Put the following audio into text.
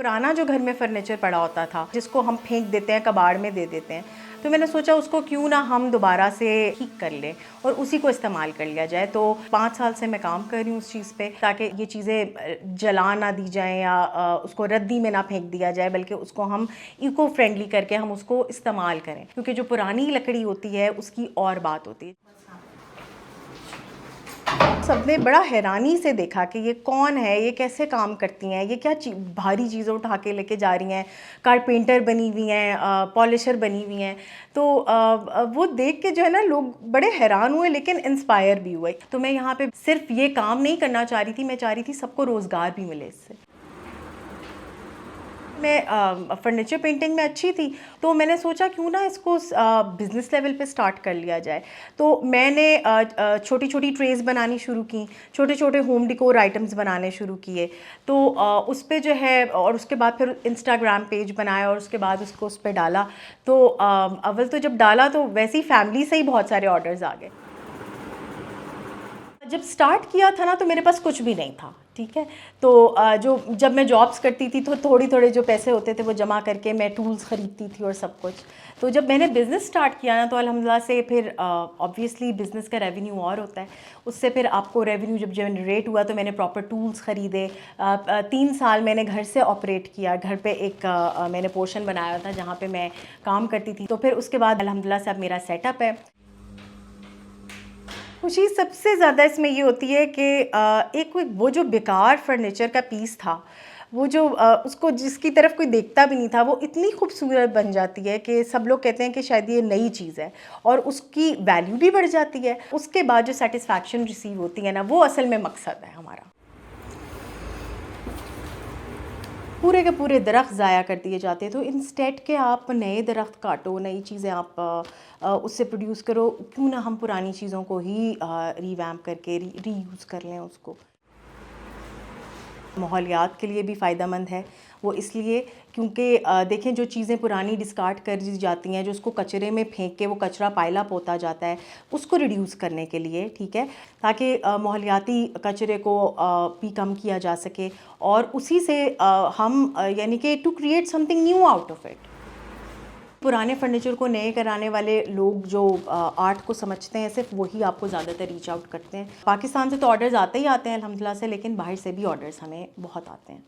पुराना जो घर में फर्नीचर पड़ा होता था जिसको हम फेंक देते हैं, कबाड़ में दे देते हैं, तो मैंने सोचा उसको क्यों ना हम दोबारा से ठीक कर लें और उसी को इस्तेमाल कर लिया जाए। तो 5 साल से मैं काम कर रही हूँ उस चीज़ पे, ताकि ये चीज़ें जला ना दी जाएं या उसको रद्दी में ना फेंक दिया जाए, बल्कि उसको हम इको फ्रेंडली करके हम उसको इस्तेमाल करें, क्योंकि जो पुरानी लकड़ी होती है उसकी और बात होती है। सबने बड़ा हैरानी से देखा कि ये कौन है, ये कैसे काम करती हैं, ये क्या भारी चीज़ें उठा के लेके जा रही हैं, कारपेंटर बनी हुई हैं, पॉलिशर बनी हुई हैं। तो वो देख के जो है ना लोग बड़े हैरान हुए, लेकिन इंस्पायर भी हुए। तो मैं यहाँ पे सिर्फ ये काम नहीं करना चाह रही थी, मैं चाह रही थी सबको रोज़गार भी मिले इससे। मैं फर्नीचर पेंटिंग में अच्छी थी, तो मैंने सोचा क्यों ना इसको बिज़नेस लेवल पे स्टार्ट कर लिया जाए। तो मैंने छोटी छोटी ट्रेज़ बनानी शुरू की, छोटे छोटे होम डिकोर आइटम्स बनाने शुरू किए। तो उस पे जो है, और उसके बाद फिर इंस्टाग्राम पेज बनाया और उसके बाद उसको उस पर डाला। तो अव्वल तो जब डाला तो वैसे ही फैमिली से ही बहुत सारे ऑर्डर्स आ गए। जब स्टार्ट किया था ना तो मेरे पास कुछ भी नहीं था, ठीक है। तो जब मैं जॉब्स करती थी तो थोड़े थोड़े जो पैसे होते थे वो जमा करके मैं टूल्स ख़रीदती थी और सब कुछ। तो जब मैंने बिज़नेस स्टार्ट किया ना तो अल्हम्दुलिल्लाह से फिर ऑब्वियसली बिज़नेस का रेवेन्यू और होता है, उससे फिर आपको रेवेन्यू जब जनरेट हुआ तो मैंने प्रॉपर टूल्स ख़रीदे। 3 साल मैंने घर से ऑपरेट किया, घर पे एक मैंने पोर्शन बनाया था जहाँ पे मैं काम करती थी। तो फिर उसके बाद अल्हम्दुलिल्लाह से अब मेरा सेटअप है। खुशी सबसे ज़्यादा इसमें ये होती है कि एक वो जो बेकार फर्नीचर का पीस था, वो जो उसको जिसकी तरफ कोई देखता भी नहीं था, वो इतनी खूबसूरत बन जाती है कि सब लोग कहते हैं कि शायद ये नई चीज़ है, और उसकी वैल्यू भी बढ़ जाती है। उसके बाद जो सेटिस्फैक्शन रिसीव होती है ना, वो असल में मकसद है हमारा। पूरे के पूरे दरख्त ज़ाया कर दिए जाते हैं, तो इंस्टेड के आप नए दरख्त काटो, नई चीज़ें आप उससे प्रोड्यूस करो, क्यों ना हम पुरानी चीज़ों को ही रीवैम्प करके रीयूज़ कर लें उसको। माहौलियात के लिए भी फ़ायदेमंद है वो, इसलिए क्योंकि देखें जो चीज़ें पुरानी डिस्कार्ड कर दी जाती हैं, जो उसको कचरे में फेंक के वो कचरा पाइला होता जाता है, उसको रिड्यूस करने के लिए, ठीक है, ताकि माहौलियाती कचरे को भी कम किया जा सके, और उसी से हम यानी कि to create something new out of it. पुराने फर्नीचर को नए कराने वाले लोग जो आर्ट को समझते हैं, सिर्फ वही आपको ज़्यादातर रीच आउट करते हैं। पाकिस्तान से तो ऑर्डर्स आते ही आते हैं अल्हम्दुलिल्लाह से, लेकिन बाहर से भी ऑर्डर्स हमें बहुत आते हैं।